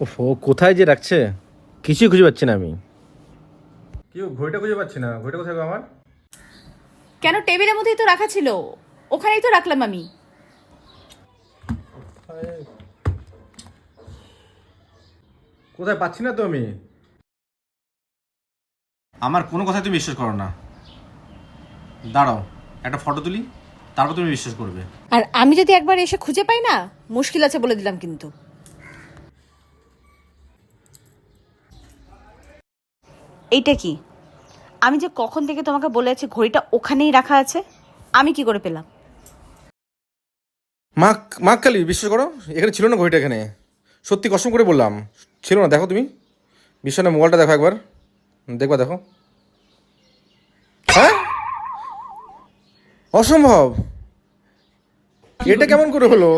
ও কোথায় যে রাখছে কিছুই খুঁজে পাচ্ছি না আমি। কেউ ঘড়িটা খুঁজে পাচ্ছি না, ঘড়িটা কোথায় গো আমার? কেন, টেবিলের মধ্যেই তো রাখা ছিল, ওখানেই তো রাখলাম আমি। কোথায় পাচ্ছি না তো আমি। আমার কোনো কথা তুমি বিশ্বাস করো না। দাঁড়াও, একটা ফটো তুলি, তারপর তুমি বিশ্বাস করবে। আর আমি যদি একবার এসে খুঁজে পাই না, মুশকিল আছে বলে দিলাম কিন্তু। এইটা কি? আমি যে কখন থেকে তোমাকে বলে আছি ঘড়িটা ওখানেই রাখা আছে, আমি কি করে পেলাম? মা মা কালী, বিশ্বাস করো, এখানে ছিল না ঘড়িটা, এখানে সত্যি কসম করে বললাম ছিল না। দেখো তুমি, বিশ্বাস না, মোবাইলটা দেখো একবার, দেখবা, দেখো। হ্যাঁ, অসম্ভব, এটা কেমন করে হলো?